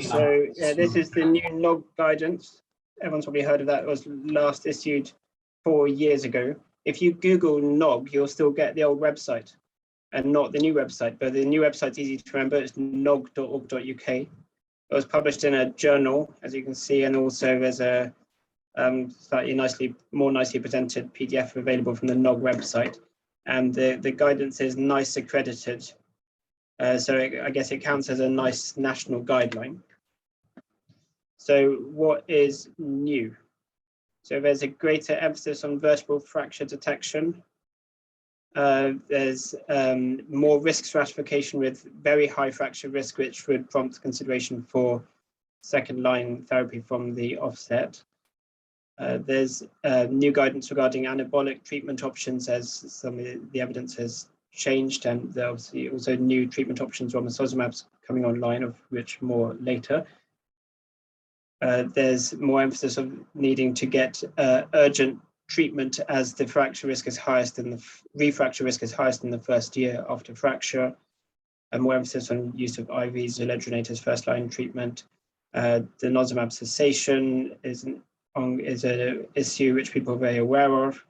So this is the new NOGG guidance. Everyone's probably heard of that. It was last issued 4 years ago. If you Google NOGG, you'll still get the old website and not the new website, but the new website's easy to remember. It's nogg.org.uk. It was published in a journal, as you can see, and also there's a slightly more nicely presented PDF available from the NOGG website. And the guidance is NICE accredited. So I guess it counts as a NICE national guideline. So what is new? So there's a greater emphasis on vertebral fracture detection. There's more risk stratification with very high fracture risk, which would prompt consideration for second-line therapy from the offset. There's new guidance regarding anabolic treatment options as some of the evidence has changed, and there are obviously also new treatment options, Romosozumab coming online, of which more later. There's more emphasis of needing to get urgent treatment as the fracture risk is highest and the refracture risk is highest in the first year after fracture, and more emphasis on use of IVs, zoledronate as first-line treatment. Denosumab cessation is an issue which people are very aware of.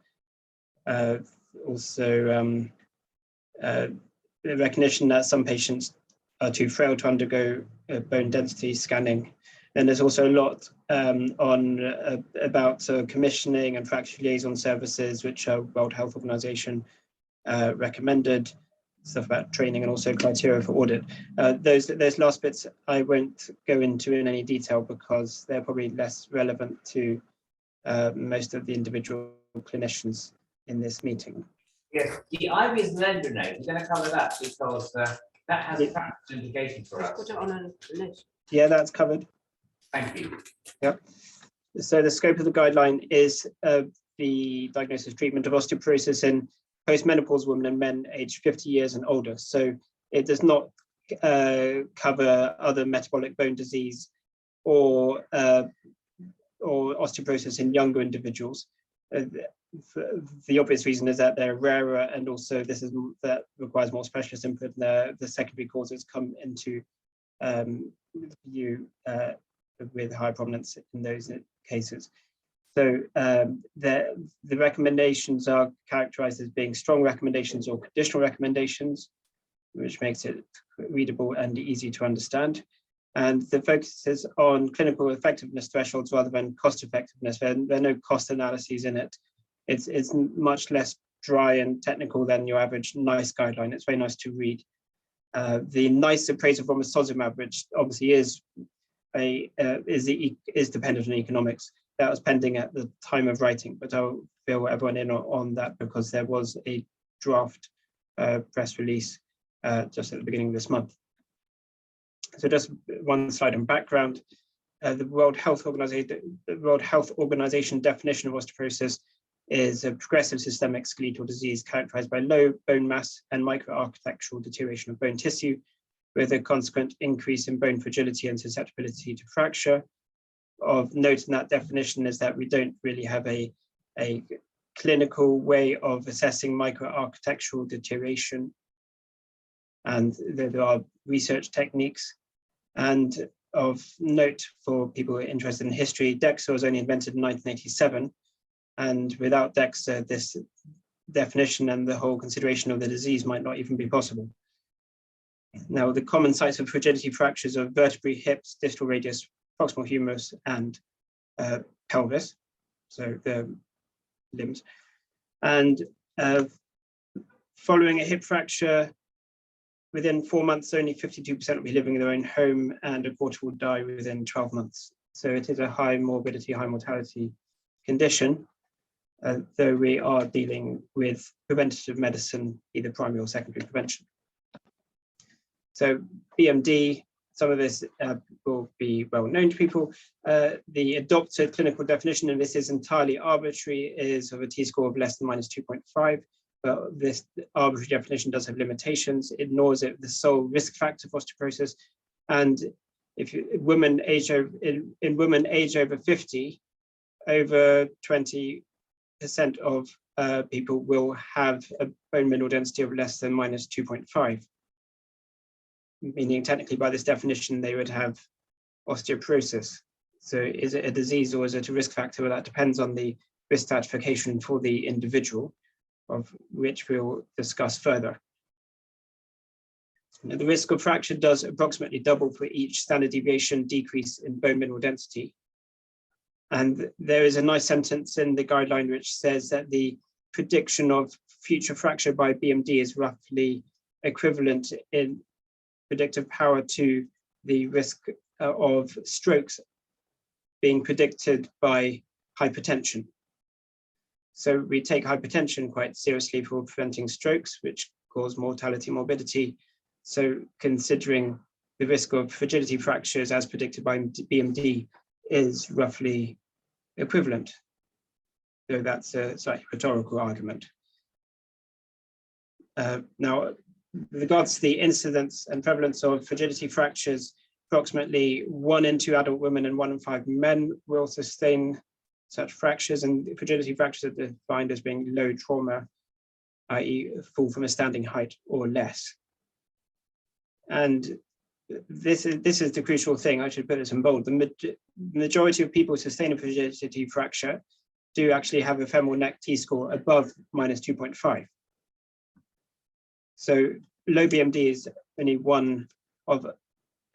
Also, the recognition that some patients are too frail to undergo bone density scanning. And there's also a lot about commissioning and fracture liaison services, which are World Health Organization recommended, stuff about training and also criteria for audit. Those last bits I won't go into in any detail because they're probably less relevant to most of the individual clinicians in this meeting. Yes, the IVs zoledronate, we're going to cover that because that has practical implications for us. Put it on a list. Yeah, that's covered. Thank you. Yep. So the scope of the guideline is the diagnosis treatment of osteoporosis in postmenopausal women and men aged 50 years and older. So it does not cover other metabolic bone disease or osteoporosis in younger individuals. The obvious reason is that they're rarer, and also that requires more specialist input. The secondary causes come into view with high prominence in those cases. So the recommendations are characterized as being strong recommendations or conditional recommendations, which makes it readable and easy to understand. And the focus is on clinical effectiveness thresholds rather than cost effectiveness. There are no cost analyses in it. It's much less dry and technical than your average NICE guideline. It's very nice to read. The NICE appraisal of Romosozumab, which obviously is dependent on economics, that was pending at the time of writing, but I'll fill everyone in on that because there was a draft press release just at the beginning of this month. So just one slide on background. The World Health Organization definition of osteoporosis is a progressive systemic skeletal disease characterized by low bone mass and microarchitectural deterioration of bone tissue, with a consequent increase in bone fragility and susceptibility to fracture. Of note in that definition is that we don't really have a clinical way of assessing microarchitectural deterioration, and there are research techniques. And of note for people who are interested in history, DEXA was only invented in 1987, and without DEXA, this definition and the whole consideration of the disease might not even be possible. Now, the common sites of fragility fractures are vertebrae, hips, distal radius, proximal humerus, and pelvis, so the limbs. And following a hip fracture, within 4 months, only 52% will be living in their own home, and a quarter will die within 12 months. So it is a high morbidity, high mortality condition, though we are dealing with preventative medicine, either primary or secondary prevention. So BMD, some of this will be well known to people. The adopted clinical definition, and this is entirely arbitrary, is of a t-score of less than -2.5. But this arbitrary definition does have limitations. It ignores the sole risk factor for osteoporosis. And if women age over 50, over 20% of people will have a bone mineral density of less than -2.5. Meaning technically by this definition, they would have osteoporosis. So is it a disease or is it a risk factor? Well, that depends on the risk stratification for the individual, of which we'll discuss further. Now, the risk of fracture does approximately double for each standard deviation decrease in bone mineral density. And there is a nice sentence in the guideline which says that the prediction of future fracture by BMD is roughly equivalent in predictive power to the risk of strokes being predicted by hypertension. So we take hypertension quite seriously for preventing strokes, which cause mortality, morbidity. So considering the risk of fragility fractures as predicted by BMD is roughly equivalent. So that's a slightly rhetorical argument. Now, with regards to the incidence and prevalence of fragility fractures, approximately 1 in 2 adult women and 1 in 5 men will sustain such fractures, and fragility fractures are defined as being low trauma, i.e. fall from a standing height or less. And this is the crucial thing. I should put this in bold. The majority of people sustaining a fragility fracture do actually have a femoral neck T-score above -2.5. So low BMD is only one of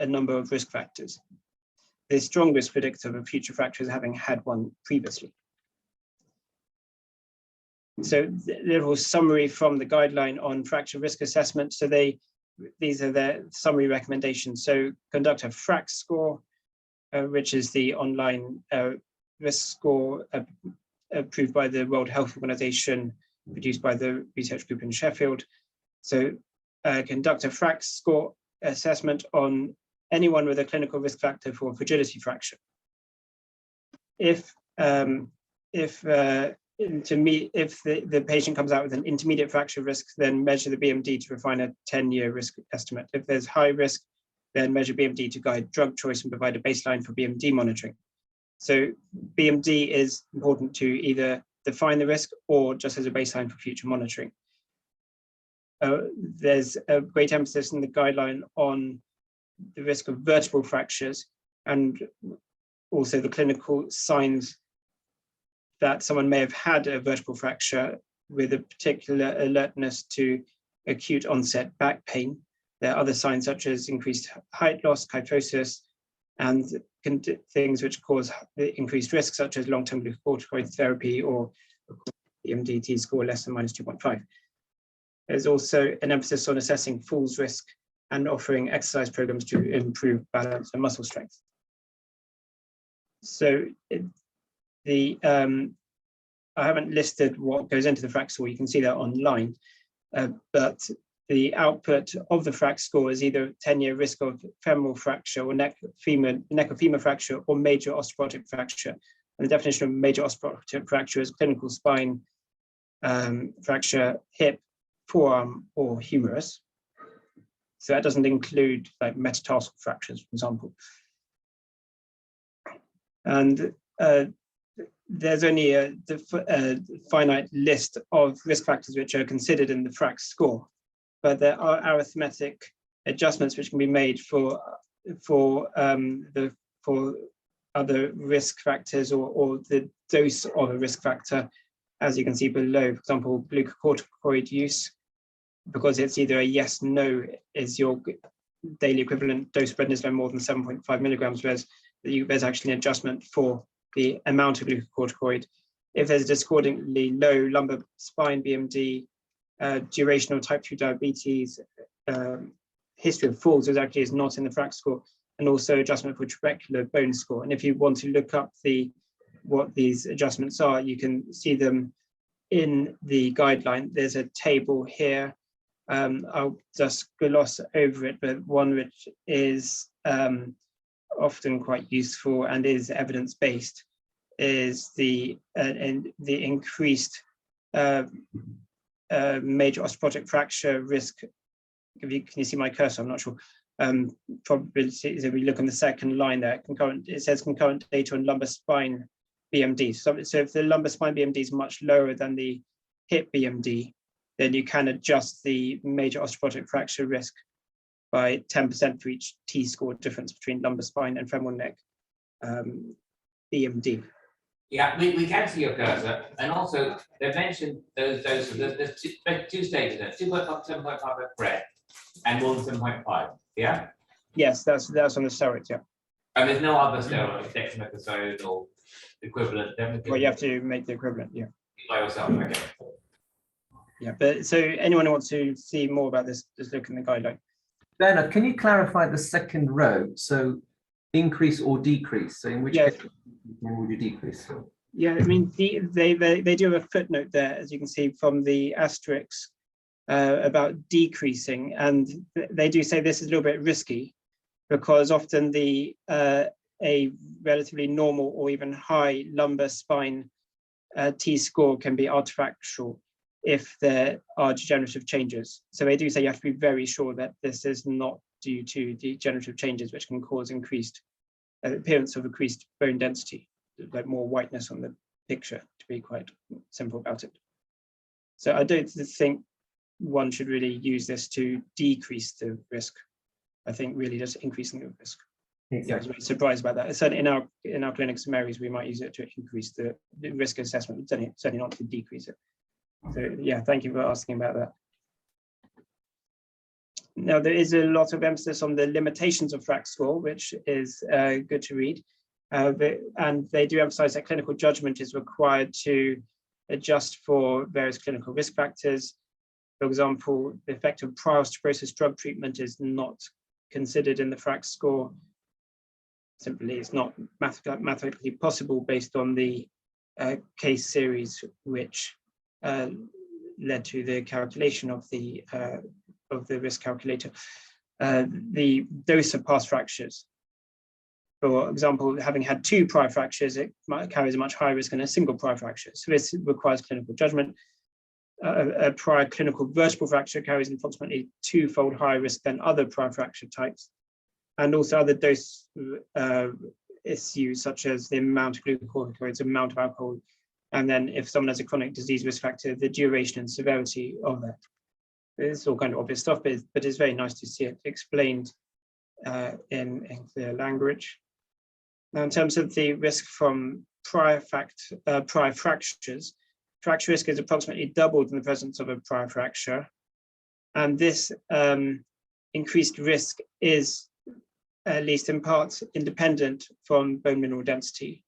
a number of risk factors. The strongest predictor of future fracture is having had one previously. So a little summary from the guideline on fracture risk assessment. So these are their summary recommendations. So conduct a FRAX score, which is the online risk score approved by the World Health Organization, produced by the research group in Sheffield. So conduct a FRAX score assessment on anyone with a clinical risk factor for fragility fracture. If the patient comes out with an intermediate fracture risk, then measure the BMD to refine a 10-year risk estimate. If there's high risk, then measure BMD to guide drug choice and provide a baseline for BMD monitoring. So BMD is important to either define the risk or just as a baseline for future monitoring. There's a great emphasis in the guideline on the risk of vertebral fractures and also the clinical signs that someone may have had a vertebral fracture with a particular alertness to acute onset back pain. There are other signs such as increased height loss, kyphosis, and things which cause increased risk, such as long-term glucocorticoid therapy or BMD T-score less than -2.5. There's also an emphasis on assessing falls risk and offering exercise programs to improve balance and muscle strength. So I haven't listed what goes into the FRAX score. You can see that online, but the output of the FRAX score is either 10-year risk of femoral fracture or neck or femur fracture or major osteoporotic fracture. And the definition of major osteoporotic fracture is clinical spine fracture, hip, forearm, or humerus. So that doesn't include like metatarsal fractures, for example. And there's only a finite list of risk factors which are considered in the FRAX score, but there are arithmetic adjustments which can be made for other risk factors or the dose of a risk factor, as you can see below. For example, glucocorticoid use, because it's either a yes, no, is your daily equivalent dose of prednisone more than 7.5 milligrams, whereas there's actually an adjustment for the amount of glucocorticoid. If there's a discordantly low lumbar spine BMD, duration of type 2 diabetes, history of falls is not in the FRAX score, and also adjustment for trabecular bone score. And if you want to look up what these adjustments are, you can see them in the guideline. There's a table here. I'll just gloss over it, but one which is often quite useful and is evidence-based is the increased major osteoporotic fracture risk. Can you see my cursor? I'm not sure. Probability, if we look on the second line there, it says concurrent data on lumbar spine BMD. So if the lumbar spine BMD is much lower than the hip BMD, then you can adjust the major osteoporotic fracture risk by 10% for each T-score difference between lumbar spine and femoral neck EMD. Yeah, we can see your cursor, and also they mentioned those doses. There's two stages there: 2.5, 7.5 at breath, and more than 7.5. Yeah. Yes, that's on the steroids. Yeah. And there's no other steroid, dexamethasone or equivalent. Definitely. Well, you have to make the equivalent. Yeah. By yourself. Okay. Yeah, but so anyone who wants to see more about this, just look in the guideline. Bernard, can you clarify the second row? So increase or decrease? So in which case would you decrease? Yeah, I mean, they do have a footnote there, as you can see from the asterisk, about decreasing. And they do say this is a little bit risky because often a relatively normal or even high lumbar spine T-score can be artifactual if there are degenerative changes. So they do say you have to be very sure that this is not due to degenerative changes, which can cause increased appearance of increased bone density, like more whiteness on the picture, to be quite simple about it. So I don't think one should really use this to decrease the risk. I think really just increasing the risk. Exactly. Yeah, I was really surprised about that. Certainly in our clinics and Mary's, we might use it to increase the risk assessment, certainly not to decrease it. So yeah, thank you for asking about that. Now, there is a lot of emphasis on the limitations of FRAX score, which is good to read. And they do emphasize that clinical judgment is required to adjust for various clinical risk factors. For example, the effect of prior osteoporosis drug treatment is not considered in the FRAX score. Simply, it's not mathematically possible based on the case series, which led to the calculation of the risk calculator. The dose of past fractures. For example, having had 2 prior fractures, it carries a much higher risk than a single prior fracture. So this requires clinical judgment. A prior clinical vertebral fracture carries an approximately 2-fold higher risk than other prior fracture types. And also other dose issues, such as the amount of glucocorticoids, amount of alcohol, and then if someone has a chronic disease risk factor, the duration and severity of that. It's all kind of obvious stuff, but it's very nice to see it explained in clear language. Now, in terms of the risk from prior fractures, fracture risk is approximately doubled in the presence of a prior fracture. And this increased risk is, at least in part, independent from bone mineral density.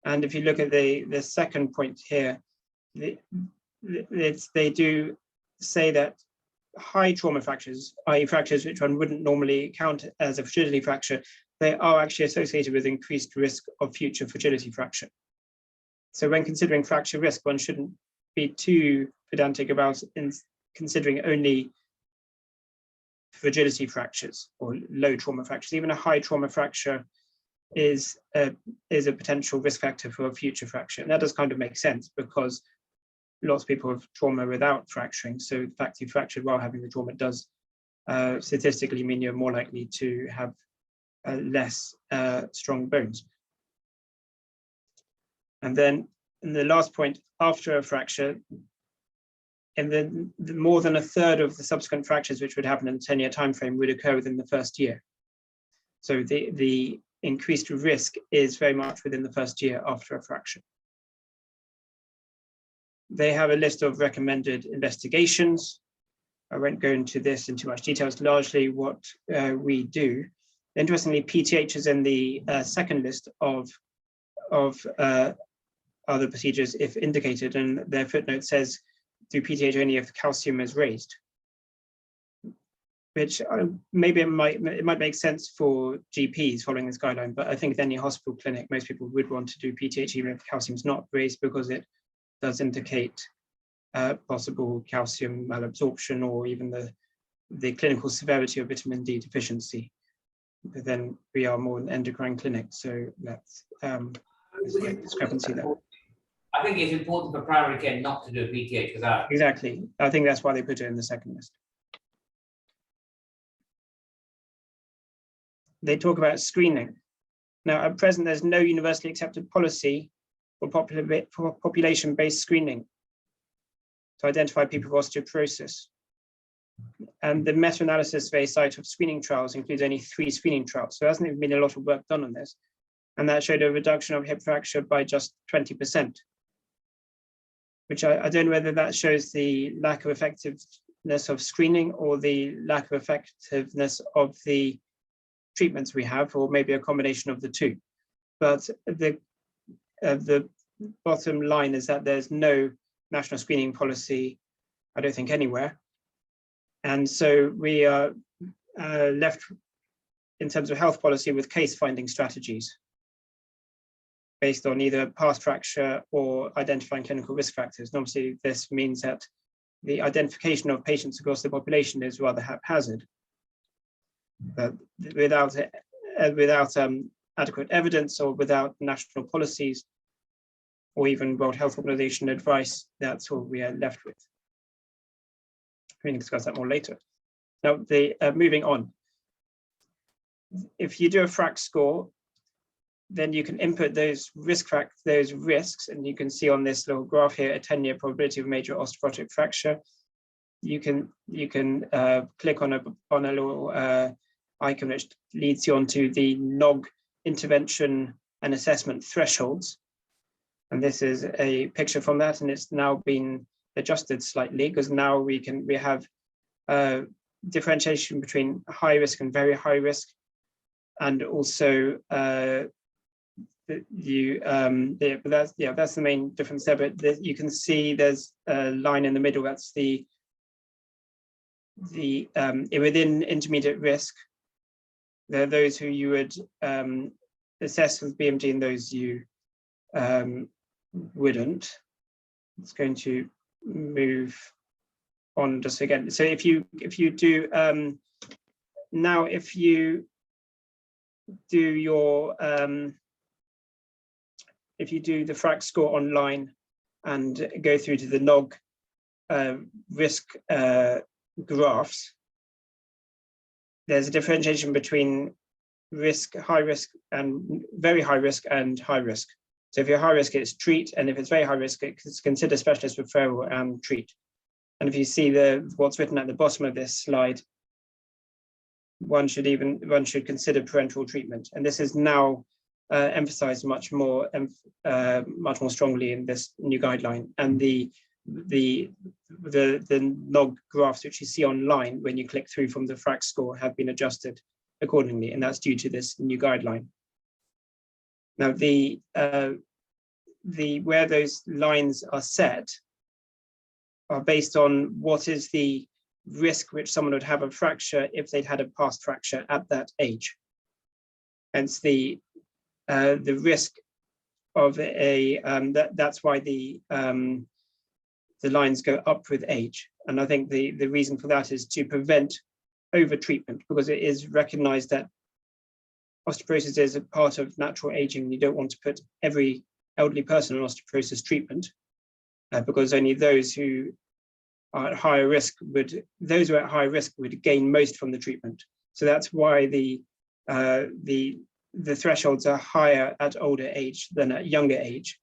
And if you look at the second point here, they do say that high trauma fractures, i.e. fractures which one wouldn't normally count as a fragility fracture, they are actually associated with increased risk of future fragility fracture. So when considering fracture risk, one shouldn't be too pedantic about considering only fragility fractures or low trauma fractures. Even a high trauma fracture is a potential risk factor for a future fracture. And that does kind of make sense because lots of people have trauma without fracturing. So the fact you fractured while having the trauma does statistically mean you're more likely to have less strong bones. And then in the last point, after a fracture, and then more than a third of the subsequent fractures which would happen in the 10-year time frame would occur within the first year. So the increased risk is very much within the first year after a fracture. They have a list of recommended investigations. I won't go into this in too much detail. It's largely what we do. Interestingly, PTH is in the second list of other procedures if indicated, and their footnote says do PTH only if calcium is raised, which maybe it might make sense for GPs following this guideline, but I think in any hospital clinic, most people would want to do PTH even if calcium is not raised because it does indicate possible calcium malabsorption or even the clinical severity of vitamin D deficiency. But then we are more an endocrine clinic, so that's there's a discrepancy there. I think it's important for primary care not to do a PTH because that. Exactly. I think that's why they put it in the second list. They talk about screening. Now, at present, there's no universally accepted policy for population-based screening to identify people with osteoporosis. And the meta-analysis they cite of screening trials includes only 3 screening trials. So there hasn't even been a lot of work done on this. And that showed a reduction of hip fracture by just 20%, which I don't know whether that shows the lack of effectiveness of screening or the lack of effectiveness of the treatments we have, or maybe a combination of the two. But the bottom line is that there's no national screening policy, I don't think, anywhere. And so we are left in terms of health policy with case finding strategies based on either past fracture or identifying clinical risk factors. And obviously this means that the identification of patients across the population is rather haphazard. But without adequate evidence or without national policies or even World Health Organization advice, that's all we are left with. We can discuss that more later. Now, moving on. If you do a FRAX score, then you can input those risks, and you can see on this little graph here a 10-year probability of major osteoporotic fracture. You can click on a little icon which leads you onto the NOGG intervention and assessment thresholds. And this is a picture from that, and it's now been adjusted slightly because now we have differentiation between high risk and very high risk, and also that's the main difference there. But you can see there's a line in the middle. That's the within intermediate risk. There are those who you would assess with BMD and those you wouldn't. It's going to move on just again. So if you do now, if you do your if you do the FRAX score online and go through to the NOGG risk graphs, there's a differentiation between high risk and very high risk and high risk. So if you're high risk, it's treat, and if it's very high risk, it's consider specialist referral and treat. And if you see what's written at the bottom of this slide, one should consider parenteral treatment. And this is now emphasized much more strongly in this new guideline. And the NOGG graphs which you see online when you click through from the FRAX score have been adjusted accordingly, and that's due to this new guideline. Now where those lines are set are based on what is the risk which someone would have a fracture if they'd had a past fracture at that age. Hence the risk of that's why the lines go up with age. And I think the reason for that is to prevent over-treatment, because it is recognized that osteoporosis is a part of natural aging. You don't want to put every elderly person on osteoporosis treatment, because only those who are at higher risk would gain most from the treatment. So that's why the thresholds are higher at older age than at younger age.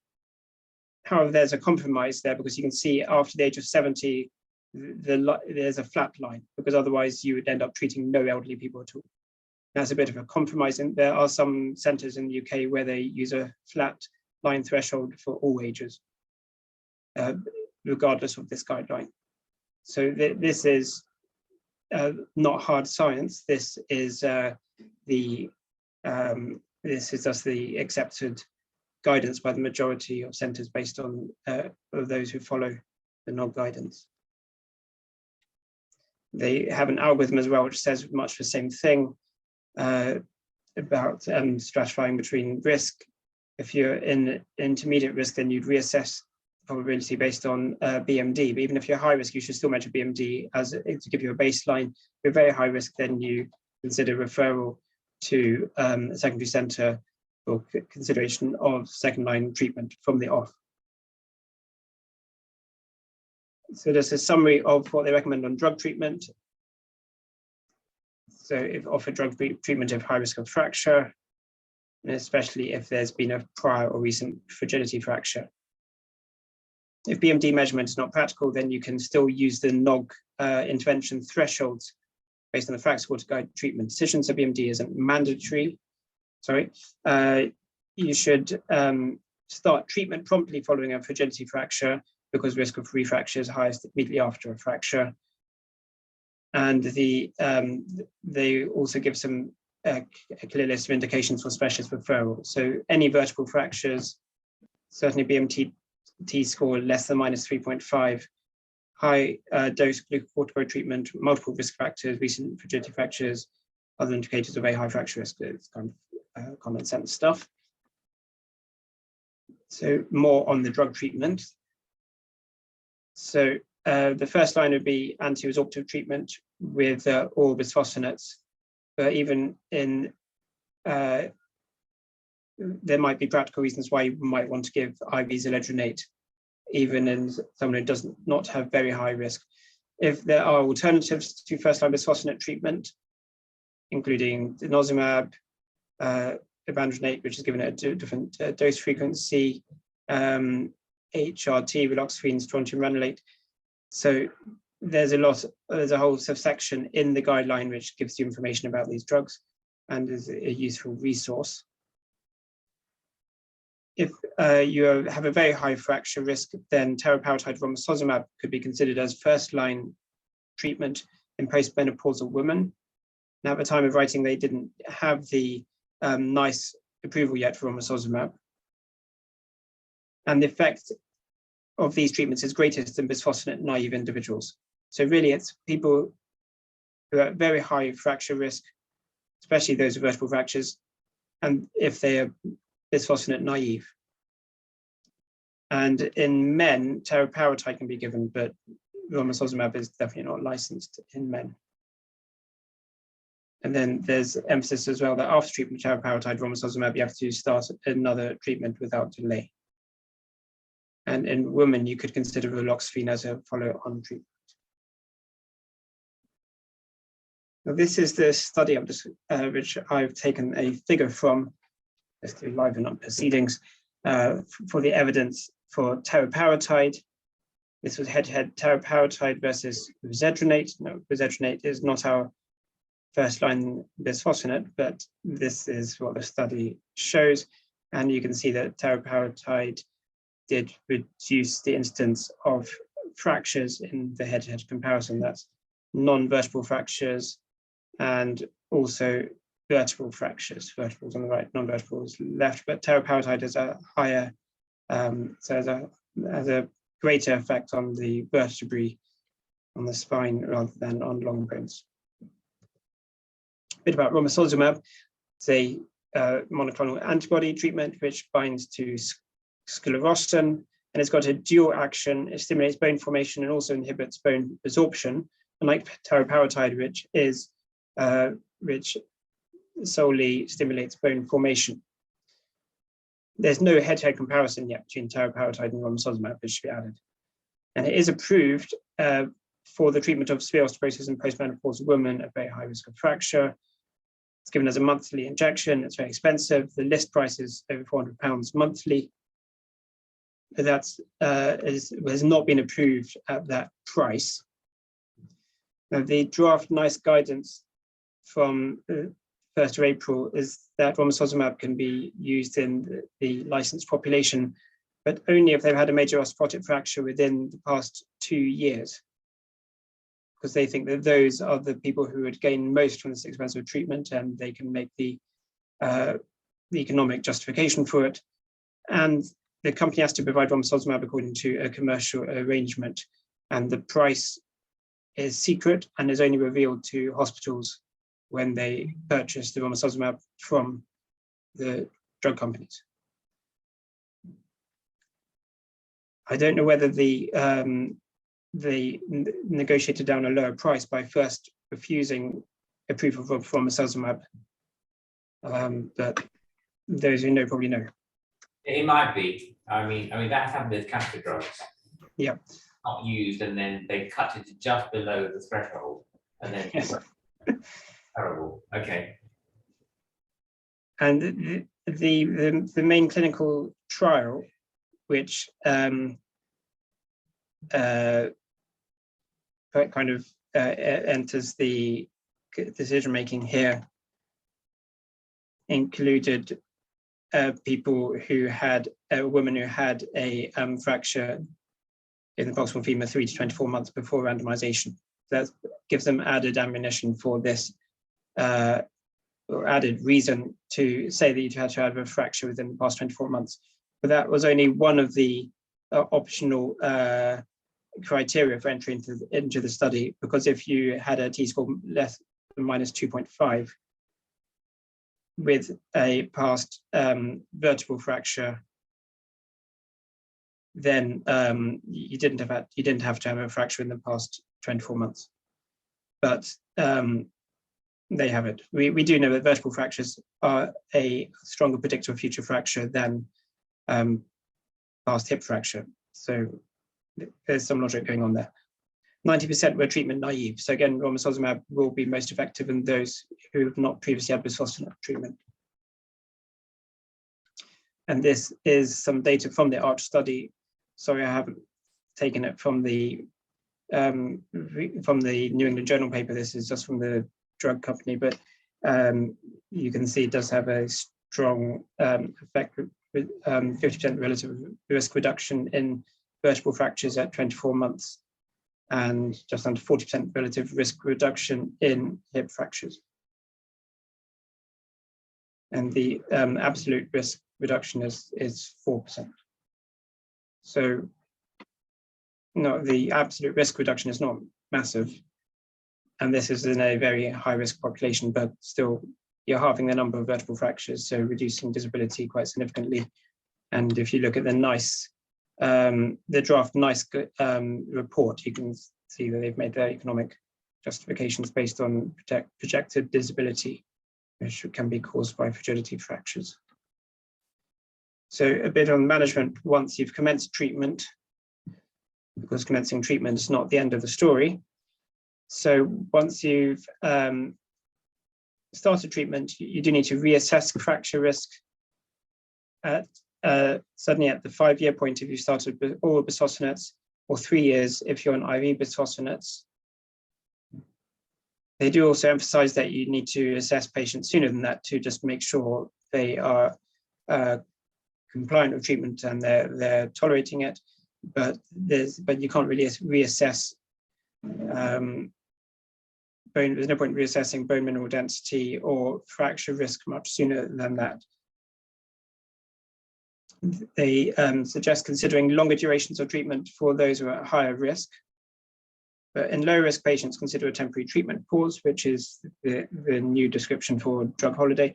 However, there's a compromise there, because you can see after the age of 70, there's a flat line, because otherwise you would end up treating no elderly people at all. That's a bit of a compromise, and there are some centres in the UK where they use a flat line threshold for all ages, regardless of this guideline. So this is not hard science. This is just the accepted guidance by the majority of centres based on of those who follow the NOGG guidance. They have an algorithm as well which says much the same thing about stratifying between risk. If you're in intermediate risk, then you'd reassess the probability based on BMD. But even if you're high risk, you should still measure BMD to give you a baseline. If you're very high risk, then you consider referral to a secondary centre for consideration of second-line treatment from the off. So there's a summary of what they recommend on drug treatment. So if offer drug treatment of high risk of fracture, and especially if there's been a prior or recent fragility fracture. If BMD measurement is not practical, then you can still use the NOGG intervention thresholds based on the FRAX score to guide treatment decisions. So BMD isn't mandatory. Sorry, you should start treatment promptly following a fragility fracture because risk of refracture is highest immediately after a fracture. And they also give some a clear list of indications for specialist referral. So any vertebral fractures, certainly BMT score less than -3.5, high dose glucocorticoid treatment, multiple risk factors, recent fragility fractures, other indicators of very high fracture risk. It's kind of common sense stuff. So more on the drug treatment. So the first line would be anti-resorptive treatment with oral bisphosphonates, but even in there might be practical reasons why you might want to give IV zoledronate, even in someone who does not have very high risk. If there are alternatives to first-line bisphosphonate treatment, including denosumab, ibandronate, which is given at a different dose frequency, HRT, raloxifene, strontium ranulate. So there's a whole subsection in the guideline which gives you information about these drugs and is a useful resource. If you have a very high fracture risk, then teriparatide romosozumab could be considered as first-line treatment in postmenopausal women. Now, at the time of writing, they didn't have the NICE approval yet for romosozumab. And the effect of these treatments is greatest in bisphosphonate naive individuals. So really, it's people who are at very high fracture risk, especially those with vertebral fractures, and if they are bisphosphonate naive. And in men, teriparatide can be given, but romosozumab is definitely not licensed in men. And then there's emphasis as well that after treatment with teriparatide romosozumab, you have to start another treatment without delay. And in women, you could consider raloxifene as a follow-on treatment. Now, this is the study which I've taken a figure from, just to liven up proceedings, for the evidence for teriparatide. This was head-to-head teriparatide versus risedronate. No, risedronate is not our first-line bisphosphonate, but this is what the study shows. And you can see that teriparatide did reduce the incidence of fractures in the head-to-head comparison. That's non-vertebral fractures and also vertebral fractures. Vertebrals on the right, non-vertebrals left, but teriparatide has a higher, so has a greater effect on the vertebrae on the spine rather than on long bones. A bit about romosozumab. It's a monoclonal antibody treatment which binds to sclerostin, and it's got a dual action. It stimulates bone formation and also inhibits bone resorption, unlike teriparatide, which solely stimulates bone formation. There's no head-to-head comparison yet between teriparatide and romosozumab, which should be added. And it is approved for the treatment of severe osteoporosis in postmenopausal women at very high risk of fracture. It's given as a monthly injection. It's very expensive. The list price is over £400 monthly. But that has not been approved at that price. Now, the draft NICE guidance from 1st of April is that romosozumab can be used in the licensed population, but only if they've had a major osteoporotic fracture within the past 2 years, because they think that those are the people who would gain most from this expensive treatment, and they can make the economic justification for it. And the company has to provide romosozumab according to a commercial arrangement, and the price is secret and is only revealed to hospitals when they purchase the romosozumab from the drug companies. I don't know whether they negotiated down a lower price by first refusing approval of romosozumab, but those who know probably know. It might be. I mean that happened with cancer drugs. Yeah. Not used, and then they cut it to just below the threshold, and then yes. Terrible. Okay. And the main clinical trial, which kind of enters the decision making here included people who had a woman who had a fracture in the proximal femur 3 to 24 months before randomization. That gives them added ammunition for this, or added reason to say that you had to have a fracture within the past 24 months. But that was only one of the optional criteria for entry into the study, because if you had a t-score less than -2.5 with a past vertebral fracture, then you didn't have to have a fracture in the past 24 months. But they have it. We do know that vertebral fractures are a stronger predictor of future fracture than past hip fracture. So there's some logic going on there. 90% were treatment naive. So again, romosozumab will be most effective in those who have not previously had bisphosphonate treatment. And this is some data from the ARCH study. Sorry, I haven't taken it from the New England Journal paper. This is just from the drug company, but you can see it does have a strong effect with 50% relative risk reduction in vertebral fractures at 24 months and just under 40% relative risk reduction in hip fractures. And the absolute risk reduction is 4%. So no, the absolute risk reduction is not massive. And this is in a very high risk population, but still you're halving the number of vertebral fractures, so reducing disability quite significantly. And if you look at the NICE, the draft NICE report, you can see that they've made their economic justifications based on projected disability, which can be caused by fragility fractures. So a bit on management once you've commenced treatment, because commencing treatment is not the end of the story. So once you've started treatment, you do need to reassess fracture risk at certainly at the 5-year point if you started with oral bisphosphonates, or 3 years if you're on IV bisphosphonates. They do also emphasize that you need to assess patients sooner than that to just make sure they are compliant with treatment and they're tolerating it. But you can't really reassess there's no point reassessing bone mineral density or fracture risk much sooner than that. They suggest considering longer durations of treatment for those who are at higher risk. But in low risk patients, consider a temporary treatment pause, which is the new description for drug holiday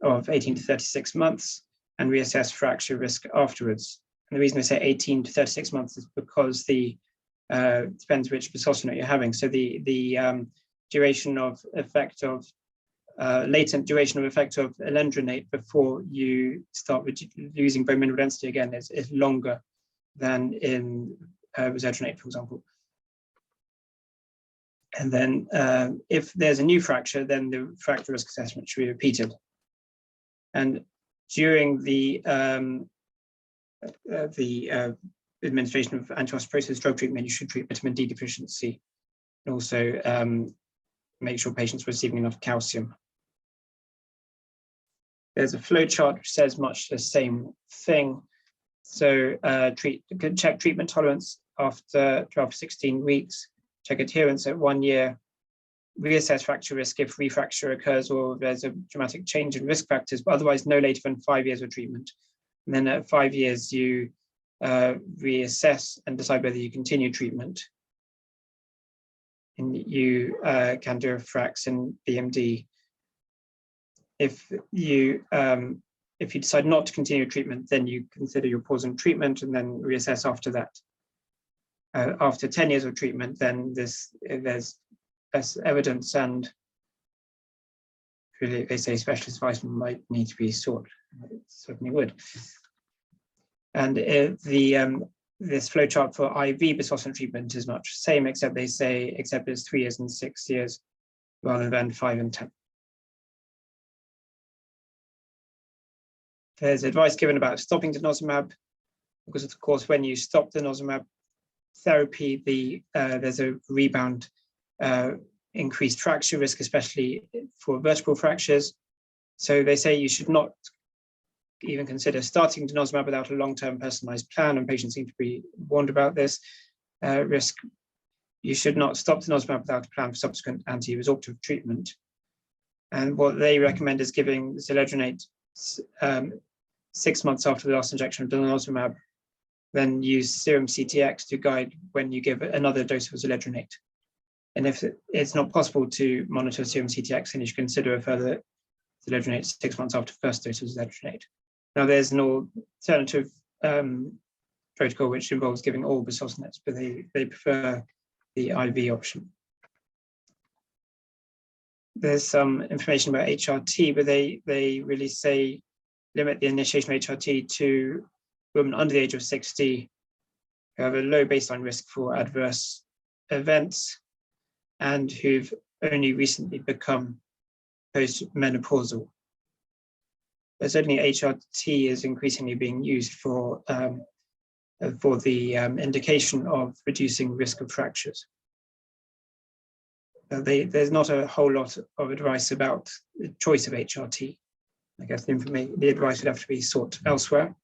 of 18 to 36 months, and reassess fracture risk afterwards. And the reason I say 18 to 36 months is because the depends which bisphosphonate you're having. So the duration of effect of latent duration of effect of alendronate before you start losing bone mineral density again is longer than in risodronate, for example. And then if there's a new fracture, then the fracture risk assessment should be repeated. And during the administration of anti-osteoporosis drug treatment, you should treat vitamin D deficiency, and also make sure patients are receiving enough calcium. There's a flow chart which says much the same thing. So check treatment tolerance after 12 to 16 weeks, check adherence at 1 year, reassess fracture risk if refracture occurs or there's a dramatic change in risk factors, but otherwise no later than 5 years of treatment. And then at 5 years, you reassess and decide whether you continue treatment. And you can do a FRAX and BMD. If you decide not to continue treatment, then you consider your pause in treatment and then reassess after that. After 10 years of treatment, then there's less evidence, and really they say specialist advice might need to be sought. It certainly would. And this flowchart for IV bisphosphonate treatment is much the same, except they say it's 3 years and 6 years rather than 5 and 10. There's advice given about stopping denosumab, because of course when you stop denosumab, therapy, there's a rebound increased fracture risk, especially for vertebral fractures. So they say you should not even consider starting denosumab without a long-term personalized plan, and patients seem to be warned about this risk. You should not stop denosumab without a plan for subsequent anti-resorptive treatment. And what they recommend is giving zoledronate 6 months after the last injection of denosumab, then use serum CTX to guide when you give another dose of zoledronate. And if it's not possible to monitor serum CTX, then you should consider a further zoledronate 6 months after first dose of zoledronate. Now, there's an alternative protocol which involves giving all bisphosphonates, but they prefer the IV option. There's some information about HRT, but they really say limit the initiation of HRT to women under the age of 60 who have a low baseline risk for adverse events and who've only recently become postmenopausal. But certainly HRT is increasingly being used for the indication of reducing risk of fractures. There's not a whole lot of advice about the choice of HRT. I guess the advice would have to be sought elsewhere.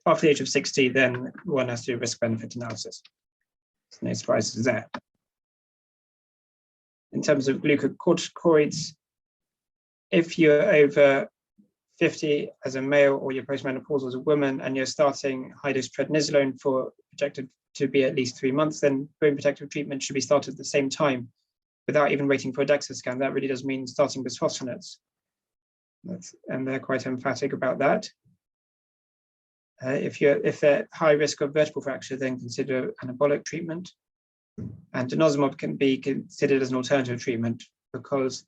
After the age of 60, then one has to do risk-benefit analysis. So no surprises there. In terms of glucocorticoids, if you're over 50 as a male or you're postmenopausal as a woman and you're starting high-dose prednisolone for projected to be at least 3 months, then bone protective treatment should be started at the same time without even waiting for a DEXA scan. That really does mean starting bisphosphonates. And they're quite emphatic about that. If they're at high risk of vertebral fracture, then consider anabolic treatment. And denosumab can be considered as an alternative treatment because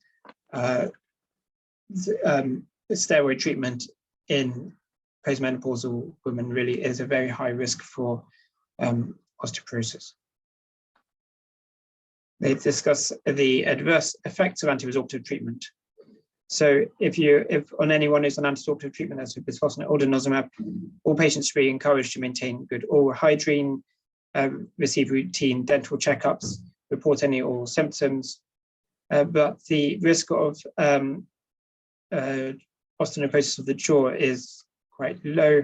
steroid treatment in postmenopausal women really is a very high risk for osteoporosis. They discuss the adverse effects of anti-resorptive treatment. So if on anyone who's on anti-resorptive treatment, that's bisphosphonate or denosumab, all patients should be encouraged to maintain good oral hygiene, receive routine dental checkups, report any oral symptoms. But the risk of osteoporosis of the jaw is quite low,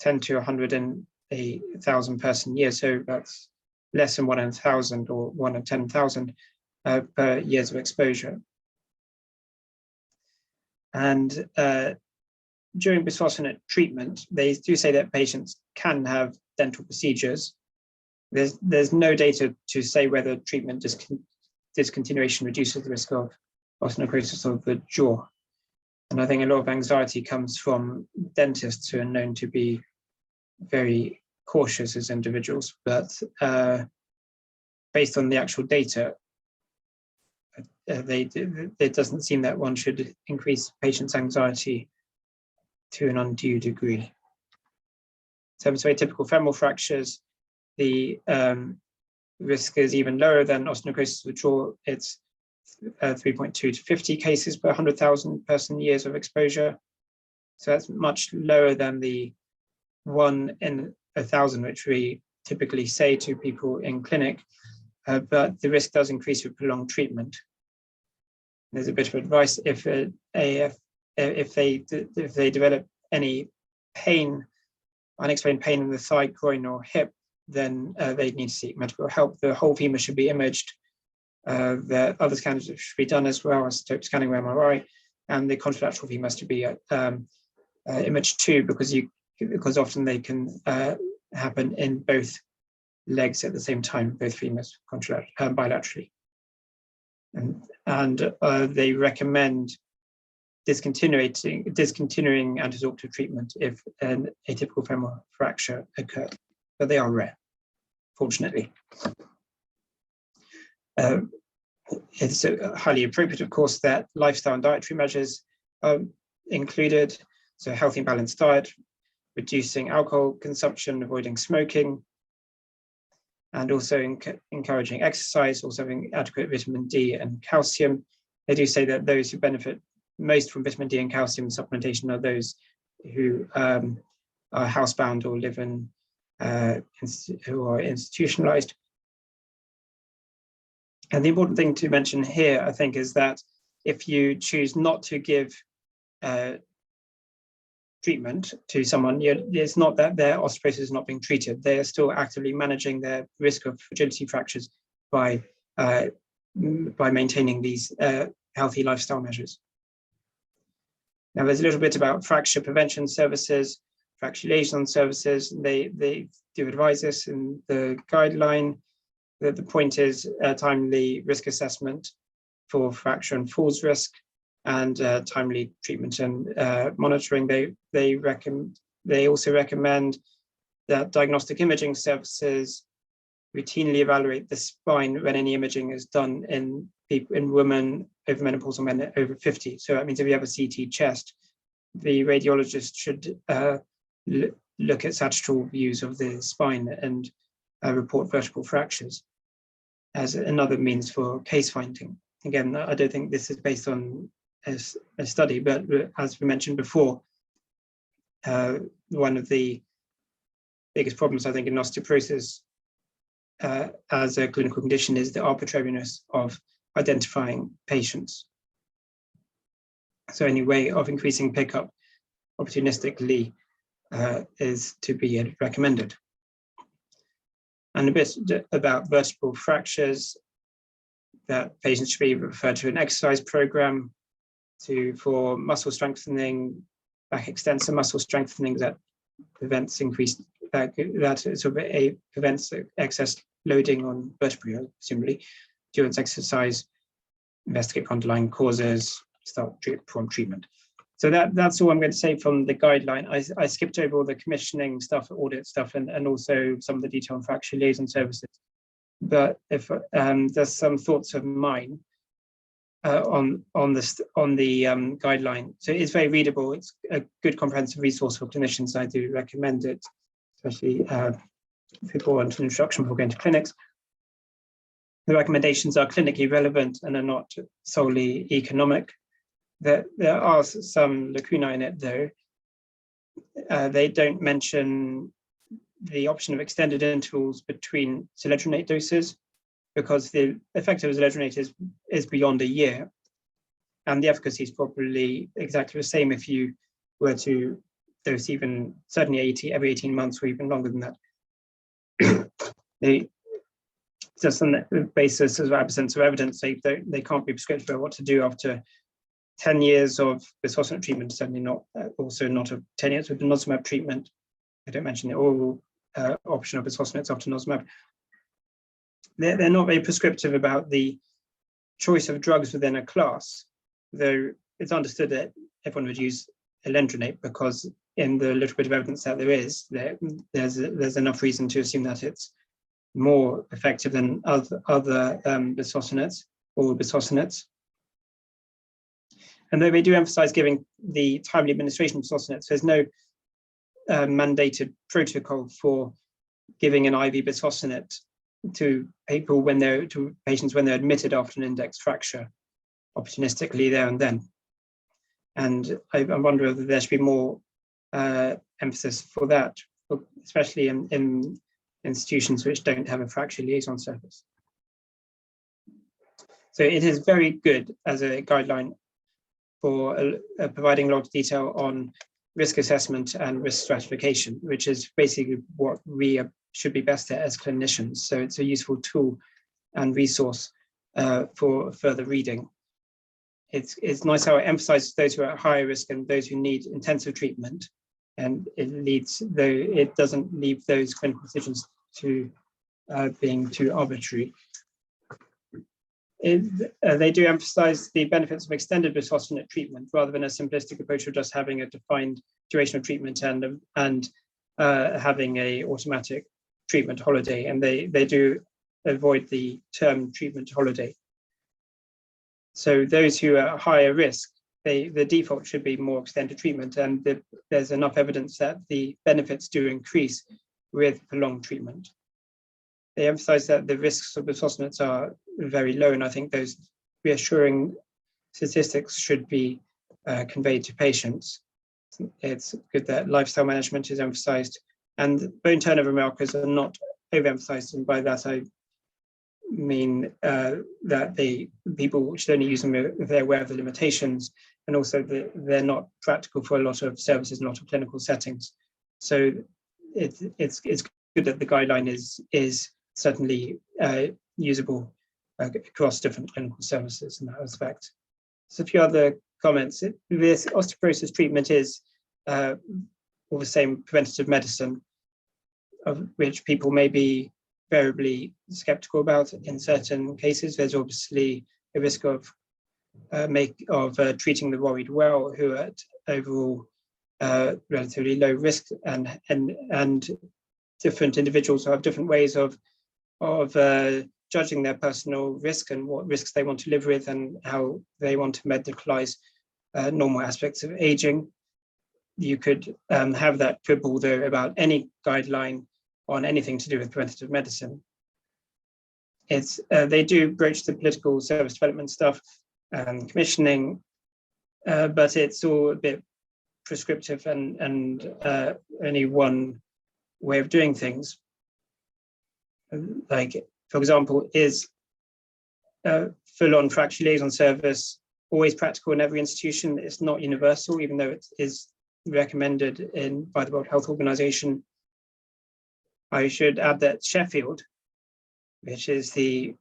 10 to 101,000 person year. So that's less than 1 in 1,000 or 1 in 10,000 per years of exposure. And during bisphosphonate treatment, they do say that patients can have dental procedures. There's no data to say whether treatment discontinuation reduces the risk of osteoporosis of the jaw. And I think a lot of anxiety comes from dentists who are known to be very cautious as individuals, but based on the actual data, it doesn't seem that one should increase patients' anxiety to an undue degree. In terms of atypical femoral fractures, the risk is even lower than osteoporosis of the jaw. It's 3.2 to 50 cases per 100,000 person years of exposure. So that's much lower than the 1 in 1,000, which we typically say to people in clinic, but the risk does increase with prolonged treatment. There's a bit of advice: if they develop any pain, unexplained pain in the thigh, groin, or hip, then they need to seek medical help. The whole femur should be imaged. The other scans should be done as well, as scanning or MRI, and the contralateral femur has to be imaged too, because often they can happen in both legs at the same time, both femurs bilaterally. And they recommend discontinuing anti-resorptive treatment if an atypical femoral fracture occurred, but they are rare, fortunately. It's highly appropriate, of course, that lifestyle and dietary measures are included. So healthy and balanced diet, reducing alcohol consumption, avoiding smoking, and also encouraging exercise, also having adequate vitamin D and calcium. They do say that those who benefit most from vitamin D and calcium supplementation are those who are housebound or live in who are institutionalized. And the important thing to mention here, I think, is that if you choose not to give treatment to someone, it's not that their osteoporosis is not being treated. They are still actively managing their risk of fragility fractures by maintaining these healthy lifestyle measures. Now, there's a little bit about fracture prevention services, fracture liaison services. They do advise us in the guideline that the point is timely risk assessment for fracture and falls risk, and timely treatment and monitoring. They also recommend that diagnostic imaging services routinely evaluate the spine when any imaging is done in women over menopause or men over 50. So that means if you have a CT chest, the radiologist should look at sagittal views of the spine and report vertebral fractures as another means for case finding. Again, I don't think this is based on a study, but as we mentioned before, one of the biggest problems, I think, in osteoporosis as a clinical condition is the arbitrariness of identifying patients. So any way of increasing pickup opportunistically is to be recommended. And a bit about vertebral fractures, that patients should be referred to an exercise program for muscle strengthening, back extensor muscle strengthening that prevents increased, prevents excess loading on vertebrae, presumably, endurance exercise, investigate underlying causes, start from treatment. So that's all I'm going to say from the guideline. I skipped over all the commissioning stuff, audit stuff, and also some of the detail on fracture liaison services. But if there's some thoughts of mine on the guideline. So it's very readable. It's a good comprehensive resource for clinicians. I do recommend it, especially if people want an introduction before going to clinics. The recommendations are clinically relevant and are not solely economic. There are some lacunae in it, though. They don't mention the option of extended intervals between zoledronate doses, because the effect of zoledronate is beyond a year, and the efficacy is probably exactly the same if you were to dose even certainly every 18 months or even longer than that. Just on the basis of absence of evidence, they can't be prescriptive about what to do after 10 years of bisphosphonate treatment, certainly not, also not of 10 years with denosumab treatment. I don't mention the oral option of bisphosphonates after denosumab. They're not very prescriptive about the choice of drugs within a class, though it's understood that everyone would use alendronate because in the little bit of evidence that there is, there's enough reason to assume that it's more effective than other bisphosphonates or bisphosphonates. And though they do emphasize giving the timely administration of bisphosphonates, there's no mandated protocol for giving an IV bisphosphonate to people patients when they're admitted after an index fracture opportunistically there and then. And I wonder whether there should be more emphasis for that, especially in institutions which don't have a fracture liaison service. So it is very good as a guideline for providing a lot of detail on risk assessment and risk stratification, which is basically what we should be best at as clinicians. So it's a useful tool and resource for further reading. It's nice how it emphasizes those who are at higher risk and those who need intensive treatment, and it doesn't leave those clinical decisions to being too arbitrary. They do emphasize the benefits of extended bisphosphonate treatment rather than a simplistic approach of just having a defined duration of treatment and having a automatic treatment holiday. And they do avoid the term treatment holiday. So those who are at higher risk, the default should be more extended treatment, and there's enough evidence that the benefits do increase with prolonged treatment. They emphasize that the risks of bisphosphonates are very low, and I think those reassuring statistics should be conveyed to patients. It's good that lifestyle management is emphasized And bone turnover markers are not overemphasized, and by that I mean that people should only use them if they're aware of the limitations, and also that they're not practical for a lot of services, a lot of clinical settings. So it's good that the guideline is certainly usable across different clinical services in that respect. So a few other comments. This osteoporosis treatment is all the same preventative medicine, of which people may be variably skeptical about. In certain cases, there's obviously a risk of treating the worried well, who are at overall relatively low risk, and different individuals who have different ways of judging their personal risk and what risks they want to live with and how they want to medicalize normal aspects of aging. You could have that quibble though about any guideline on anything to do with preventative medicine. They do broach the political service development stuff and commissioning, but it's all a bit prescriptive and only one way of doing things. Like, for example, is full-on FRAX liaison service always practical in every institution? It's not universal, even though it is recommended by the World Health Organization. I should add that Sheffield, which is the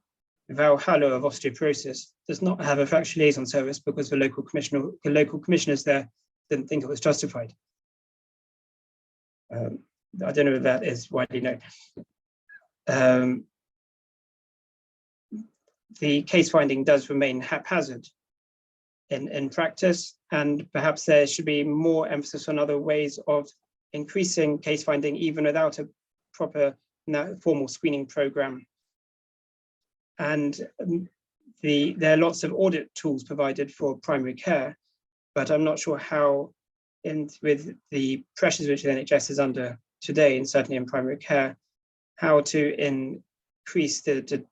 Valhalla of osteoporosis, does not have a FRAX liaison service because the local commissioners there didn't think it was justified. I don't know if that is widely known. The case finding does remain haphazard in practice, and perhaps there should be more emphasis on other ways of increasing case finding, even without a proper formal screening program. And there are lots of audit tools provided for primary care, but I'm not sure how, with the pressures which the NHS is under today, and certainly in primary care, how to increase the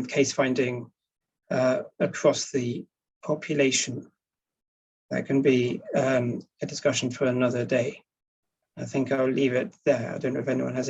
case finding across the population. That can be a discussion for another day. I think I'll leave it there. I don't know if anyone has any